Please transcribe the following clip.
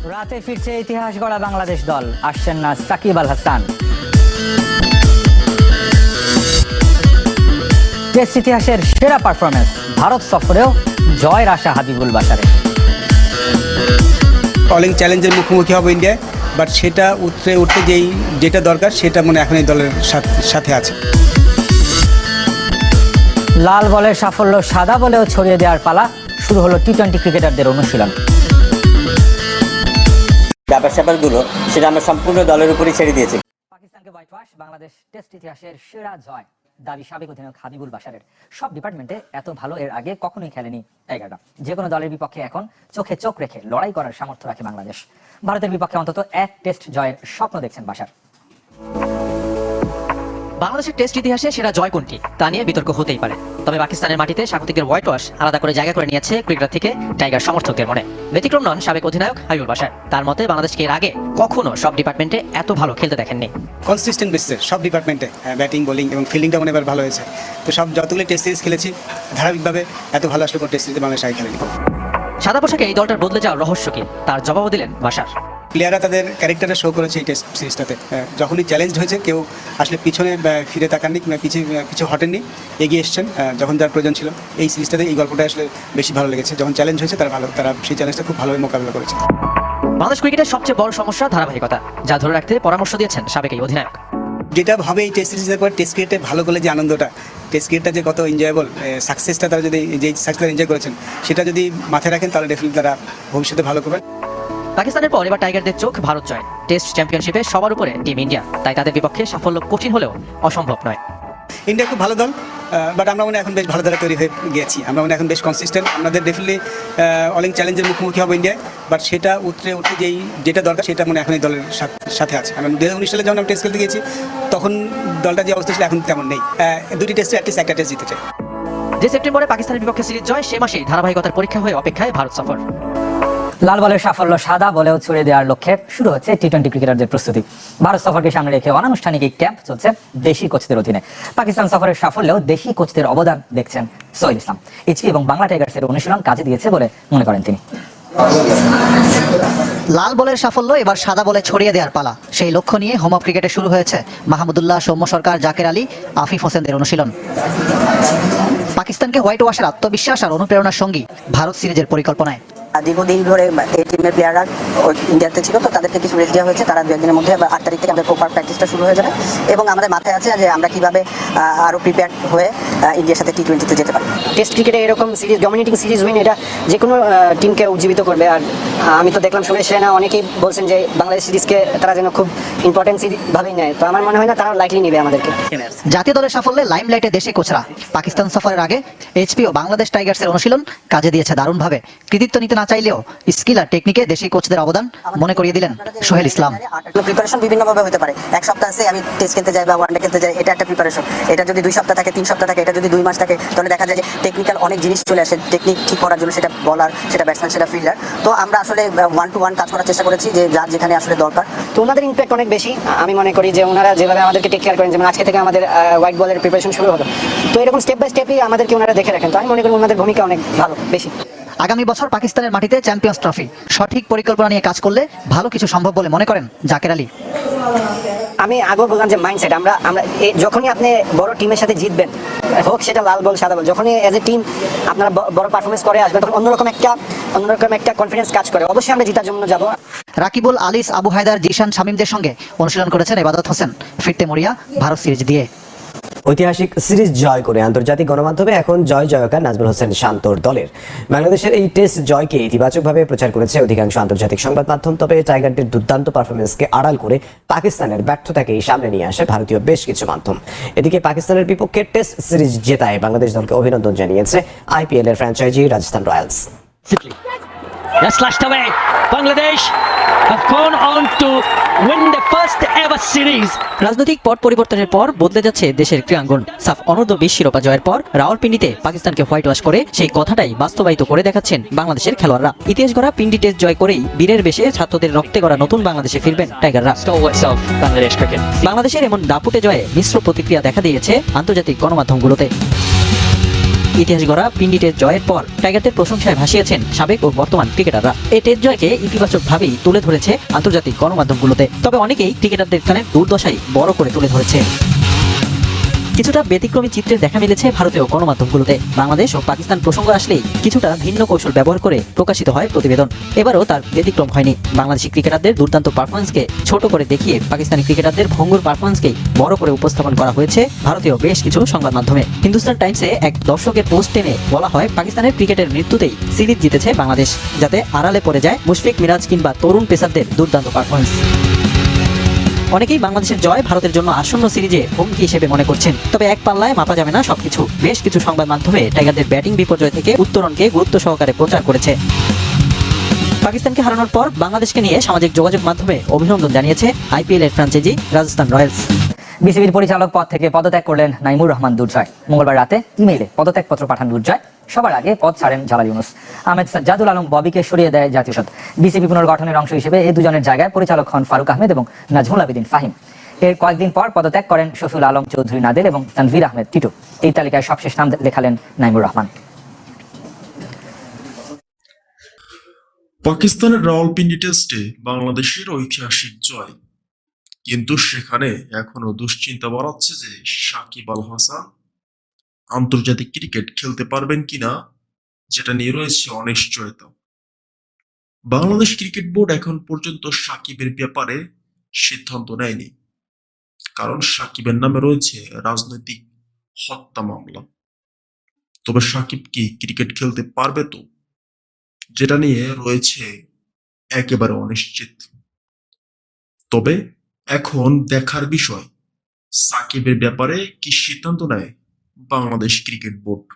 রাতে ফিরছে ইতিহাস গড়া বাংলাদেশ দল, আসছেন না সাকিব আল হাসান। টেস্ট ইতিহাসের সেরা পারফরমেন্স, ভারত সফরেও জয়ের আশা হাবিবুল বাশারের। অলিং চ্যালেঞ্জের মুখোমুখি হবে ইন্ডিয়া, বাট সেটা উঠতে যেটা দরকার সেটা মনে এখন এই দলের সাথে আছে। লাল বলের সাফল্য সাদা বলেও ছড়িয়ে দেওয়ার পালা, শুরু হলো টি-20 ক্রিকেটারদের অনুশীলন। ব্যাপারগুলো সেটা আমরা সম্পূর্ণ দলের উপরই ছেড়ে দিয়েছি। পাকিস্তানকে হোয়াইট ওয়াশ, বাংলাদেশ টেস্ট ইতিহাসের সেরা জয়, দাবি সাবেক অধিনায়ক হাবিবুল বাশারের। সব ডিপার্টমেন্টে এত ভালো এর আগে কখনোই খেলেনি টাইগাররা। যে কোনো দলের বিপক্ষে এখন চোখে চোখ রেখে লড়াই করার সামর্থ্য রাখে বাংলাদেশ। ভারতের বিপক্ষে অন্তত এক টেস্ট জয়ের স্বপ্ন দেখছেন বাশার। বাংলাদেশের টেস্ট ইতিহাসে সেরা জয় কোনটি তা নিয়ে বিতর্ক হতেই পারে, তবে পাকিস্তানের মাটিতে স্বাগতিকদের হোয়াইট ওয়াশ আলাদা করে জায়গা করে নিয়েছে ক্রিকেটার থেকে টাইগার সমর্থকদের মনে। ব্যতিক্রম নন সাবেক অধিনায়ক হাবিবুল বাশার। তার মতে বাংলাদেশকে এর আগে কখনো সব ডিপার্টমেন্টে এত ভালো খেলতে দেখেননি। কনসিস্টেন্ট বেসিসে সব ডিপার্টমেন্টে ব্যাটিং, বোলিং এবং ফিল্ডিংটা মনে এবার ভালো হয়েছে। তো সব যতগুলো টেস্ট সিরিজ খেলেছি ধারাবাহিকভাবে এত ভালো আসলে কোনো টেস্ট সিরিজে বাংলাদেশ আগে খেলেনি। সাদা পোশাকে এই দলটার বদলে যাওয়ার রহস্য কি, তার জবাবও দিলেন বাশার। প্লেয়াররা তাদের ক্যারেক্টারটা শো করেছে এই টেস্ট সিরিজটাতে। যখনই চ্যালেঞ্জ হয়েছে কেউ আসলে পিছনে ফিরে তাকাননি কিংবা পিছু হটেননি, এগিয়ে এসছেন যখন যার প্রয়োজন ছিল। এই সিরিজটাতে এই গল্পটা আসলে বেশি ভালো লেগেছে। যখন চ্যালেঞ্জ হয়েছে তারা সেই চ্যালেঞ্জটা খুব ভালোভাবে মোকাবিলা করেছে। বাংলাদেশ ক্রিকেটের সবচেয়ে বড় সমস্যা ধারাবাহিকতা, যা ধরে রাখতে পরামর্শ দিয়েছেন সাবেক এই অধিনায়ক। যেটা ভাবে এই টেস্ট সিরিজের পর টেস্ট ক্রিকেটে ভালো করলে যে আনন্দটা, টেস্ট ক্রিকেটটা যে কত এনজয়েবল, সাকসেসটা তারা যদি যে সাকসেস এনজয় করেছেন সেটা যদি মাথায় রাখেন তাহলে ডেফিনেটলি তারা ভবিষ্যতে ভালো করবেন। পাকিস্তানের পর এবার টাইগারদের চোখ ভারত জয়। টেস্ট চ্যাম্পিয়নশিপে সবার উপরে টিম ইন্ডিয়া, তাই তাদের বিপক্ষে সাফল্য কঠিন হলেও অসম্ভব নয়। ইন্ডিয়া খুব ভালো দল, বাট আমরা মনে এখন বেশ ভালো দলে তৈরি হয়ে গেছি। আমরা মনে এখন বেশ কনসিস্টেন্ট। আমাদের ডেফিনেটলি অলিং চ্যালেঞ্জের মুখোমুখি হবে ইন্ডিয়া, বাট সেটা উঠতে যেটা দরকার সেটা মনে এখন এই দলের সাথে আছে। আমরা 2019 সালে যখন আমি টেস্ট খেলতে গেছি তখন দলটা যে অবস্থা ছিল এখন তেমন নেই। দুটি টেস্টে অ্যাটলিস্ট একটা টেস্ট জিতে চাই। যে সেপ্টেম্বরে পাকিস্তানের বিপক্ষে সিরিজ জয়, সে মাসেই ধারাবাহিকতার পরীক্ষা হয়ে অপেক্ষায় ভারত সফর। লাল বলের সাফল্য সাদা বলেও ছড়িয়ে দেওয়ার লক্ষ্যে শুরু হচ্ছে টি-20 ক্রিকেটারদের প্রস্তুতি। ভারত সফরকে সামনে রেখে অনানুষ্ঠানিক এই ক্যাম্প চলছে দেশি কোচদের অধীনে। পাকিস্তান সফরের সাফল্যেও দেশি কোচদের অবদান দেখছেন সোহেল ইসলাম। এইচপি এবং বাংলা টাইগার্সের অনুশীলন কাজে দিয়েছে বলে মনে করেন তিনি। লাল বলের সাফল্য এবার সাদা বলে ছড়িয়ে দেওয়ার পালা। সেই লক্ষ্য নিয়ে হোম অফ ক্রিকেটে শুরু হয়েছে মাহমুদুল্লাহ, সৌম্য সরকার, জাকের আলী, আফিফ হোসেনদের অনুশীলন। পাকিস্তানকে হোয়াইট ওয়াশের আত্মবিশ্বাস আর অনুপ্রেরণার সঙ্গী ভারত সিরিজের পরিকল্পনায়। দীর্ঘদিন ধরে এই টিমের প্লেয়াররা ইন্ডিয়াতে ছিল, তো তাদেরকে কিছু রেস্ট দেওয়া হয়েছে। তারা 2 একদিনের মধ্যে 8 তারিখ থেকে আমাদের প্রপার প্র্যাকটিসটা শুরু হয়ে যাবে এবং আমাদের মাথায় আছে যে আমরা কিভাবে আরও প্রিপেয়ার হয়ে ইন্ডিয়ার সাথে টি-20তে যেতে পারি। টেস্ট ক্রিকেটে এরকম সিরিজ, ডমিনেটিং সিরিজ উইন, এটা যে কোনো টিমকে উজ্জীবিত করবে। আর আমি তো দেখলাম সুরেশ রায়না অনেকেই বলছেন যে বাংলাদেশ সিরিজকে তারা যেন খুব ইম্পর্টেন্স ভাবেই নেয়। তো আমার মনে হয় না তারা লাইটলি নেবে আমাদেরকে। জাতীয় দলের সাফল্যে লাইমলাইটে দেশি কোচরা। পাকিস্তান সফরের আগে এইচপি ও বাংলাদেশ টাইগার্সের অনুশীলন কাজে দিয়েছে দারুণভাবে। কৃতিত্ব নিতে না চাইলেও স্কিল আর টেকনিকে দেশি কোচদের অবদান মনে করিয়ে দিলেন সোহেল ইসলাম। প্রিপারেশন বিভিন্নভাবে হতে পারে। এক সপ্তাহ আছে আমি টেস্ট খেলতে যাই বা ওয়ানডে খেলতে যাই, এটা একটা প্রিপারেশন। এটা যদি 2 সপ্তাহ থাকে, 3 সপ্তাহ থাকে, এটা যদি 2 মাস থাকে, তাহলে দেখা যায় যে টেকনিক্যাল অনেক জিনিস চলে আসে টেকনিক ঠিক করার জন্য। সেটা বলার, সেটা ব্যাটসম্যান, সেটা ফিল্ডার। তো আমরা আসলে 1-to-1 কাজ করার চেষ্টা করেছি যে যার যেখানে আসলে দরকার। তো ওনাদের ইম্প্যাক্ট অনেক বেশি। আমি মনে করি যে ওনারা যেভাবে আমাদেরকে টেক কেয়ার করেন, যেমন আজকে থেকে আমাদের হোয়াইট বলের প্রিপারেশন শুরু হলো, তো এরকম স্টেপ বাই স্টেপই আমাদেরকে ওনারা দেখে রাখেন। তো আমি মনে করি ওনাদের ভূমিকা অনেক ভালো, বেশি। আগামী বছর পাকিস্তানের মাটিতে চ্যাম্পিয়ন্স ট্রফি, সঠিক পরিকল্পনা নিয়ে কাজ করলে ভালো কিছু সম্ভব বলে মনে করেন জাকের আলী। আমি আগেও বললাম যে মাইন্ডসেট, আমরা যখনই আপনি বড় টিমের সাথে জিতবেন, হোক সেটা লাল বল সাদা বল, যখনই এজ এ টিম আপনারা বড় পারফরমেন্স করে আসবেন, তখন অন্যরকম একটা কনফিডেন্স কাজ করে। অবশ্যই আমরা জেতার জন্য যাব। রাকিবুল, আলিস, আবু হায়দার, জিশান, শামীমদের সঙ্গে অনুশীলন করেছেন ইবাদত হোসেন। ফিরতে মরিয়া ভারত সিরিজ দিয়ে। ঐতিহাসিক সিরিজ জয় করে আন্তর্জাতিক গণমাধ্যমে এখন জয়কার নাজমুল হোসেন শান্তর দলের। বাংলাদেশের এই টেস্ট জয়কে ইতিবাচকভাবে প্রচার করেছে অধিকাংশ আন্তর্জাতিক সংবাদ মাধ্যম। তবে টাইগারদের দুর্দান্ত পারফরমেন্সকে আড়াল করে পাকিস্তানের ব্যর্থতাকেই সামনে নিয়ে আসে ভারতীয় বেশ কিছু মাধ্যম। এদিকে পাকিস্তানের বিপক্ষে টেস্ট সিরিজ জেতায় বাংলাদেশ দলকে অভিনন্দন জানিয়েছে IPL এর franchise Rajasthan Royals. Bangladesh have gone on to win the first ever series. রাজনৈতিক পট পরিবর্তনের পর বদলে যাচ্ছে দেশের ক্রীড়াঙ্গন। সাফ অনূর্ধ্ব-20 শিরোপা জয়ের পর রাওয়ালপিন্ডিতে পাকিস্তানকে হোয়াইট ওয়াশ করে সেই কথাটাই বাস্তবায়িত করে দেখাচ্ছেন বাংলাদেশের খেলোয়াড়রা। ইতিহাস গড়া পিন্ডি টেস্ট জয় করেই বীরের বেশে ছাত্রদের রক্তে গড়া নতুন বাংলাদেশে ফিরবেন টাইগাররা। বাংলাদেশের এমন দাপুটে জয়ে মিশ্র প্রতিক্রিয়া দেখা দিয়েছে আন্তর্জাতিক গণমাধ্যমগুলোতে। ইতিহাস গড়া পিন্ডি টেস্ট জয়ের পর টাইগারদের প্রশংসায় ভাসিয়েছেন সাবেক ও বর্তমান ক্রিকেটাররা। এই টেস্ট জয়কে ইতিবাচকভাবেই তুলে ধরেছে আন্তর্জাতিক গণমাধ্যমগুলোতে। তবে অনেকেই ক্রিকেটারদের খানের দুর্দশাই বড় করে তুলে ধরেছে। কিছুটা ব্যতিক্রমী চিত্রের দেখা মিলেছে ভারতীয় গণমাধ্যমগুলোতে। বাংলাদেশ ও পাকিস্তান প্রসঙ্গ আসলেই কিছুটা ভিন্ন কৌশল ব্যবহার করে প্রকাশিত হয় প্রতিবেদন। এবারও তার ব্যতিক্রম হয়নি। বাংলাদেশি ক্রিকেটারদের দুর্দান্ত পারফরমেন্সকে ছোট করে দেখিয়ে পাকিস্তানি ক্রিকেটারদের ভঙ্গুর পারফরমেন্সকেই বড় করে উপস্থাপন করা হয়েছে ভারতীয় বেশ কিছু সংবাদ মাধ্যমে। হিন্দুস্তান টাইমসে এক দর্শকের পোস্ট টেনে বলা হয়, পাকিস্তানের ক্রিকেটের মৃত্যুতেই সিরিজ জিতেছে বাংলাদেশ, যাতে আড়ালে পড়ে যায় মুশফিক, মিরাজ কিংবা তরুণ পেসারদের দুর্দান্ত পারফরমেন্স। অনেকেই বাংলাদেশের জয় ভারতের জন্য আসন্ন সিরিজে হুমকি হিসেবে মনে করছেন। তবে এক পাল্লায় মাপা যাবে না সবকিছু। বেশ কিছু সংবাদ মাধ্যমে টাইগারদের ব্যাটিং বিপর্যয় থেকে উত্তরণকে গুরুত্ব সহকারে প্রচার করেছে। পাকিস্তানকে হারানোর পর বাংলাদেশকে নিয়ে সামাজিক যোগাযোগ মাধ্যমে অভিনন্দন জানিয়েছে আইপিএল এর ফ্র্যাঞ্চাইজি রাজস্থান রয়্যালস। বিসিবির পরিচালক পদ থেকে পদত্যাগ করলেন নাইমুর রহমান দুর্জয়। মঙ্গলবার রাতে ইমেইলে পদত্যাগপত্র পাঠান দুর্জয়। সবার আগে পদ ছাড়েন জালাল ইউনুস। আহমেদ সাজ্জাদুল আলম ববিকে সরিয়ে দেয় জাতীয় সংসদ। বিসিবি পুনর্গঠনের অংশ হিসেবে এই দুজনের জায়গায় পরিচালক হন ফারুক আহমেদ এবং নাজমুল আবেদিন ফাহিম। এর কয়েকদিন পর পদত্যাগ করেন শফিউল আলম চৌধুরী নাদেল এবং তানভীর আহমেদ টিটু। এই তালিকায় সবশেষ নাম লেখালেন নাইমুর রহমান। পাকিস্তানের রাওয়ালপিন্ডি টেস্টে বাংলাদেশের ঐতিহাসিক জয়, কিন্তু সেখানে এখনো দুশ্চিন্তা বাড়াচ্ছে যে সাকিব আল হাসান আন্তর্জাতিক ক্রিকেট খেলতে পারবেন কিনা, যেটা নিয়ে রয়েছে অনিশ্চয়তা। বাংলাদেশ ক্রিকেট বোর্ড এখন পর্যন্ত সাকিবের ব্যাপারে সিদ্ধান্ত নেয়নি, কারণ সাকিবের নামে রয়েছে রাজনৈতিক হত্যা মামলা। তবে সাকিব কি ক্রিকেট খেলতে পারবে তো, যেটা নিয়ে রয়েছে একেবারে অনিশ্চিত। তবে এখন দেখার বিষয় সাকিবের ব্যাপারে কি সিদ্ধান্ত নেয় বাংলাদেশ ক্রিকেট বোর্ড।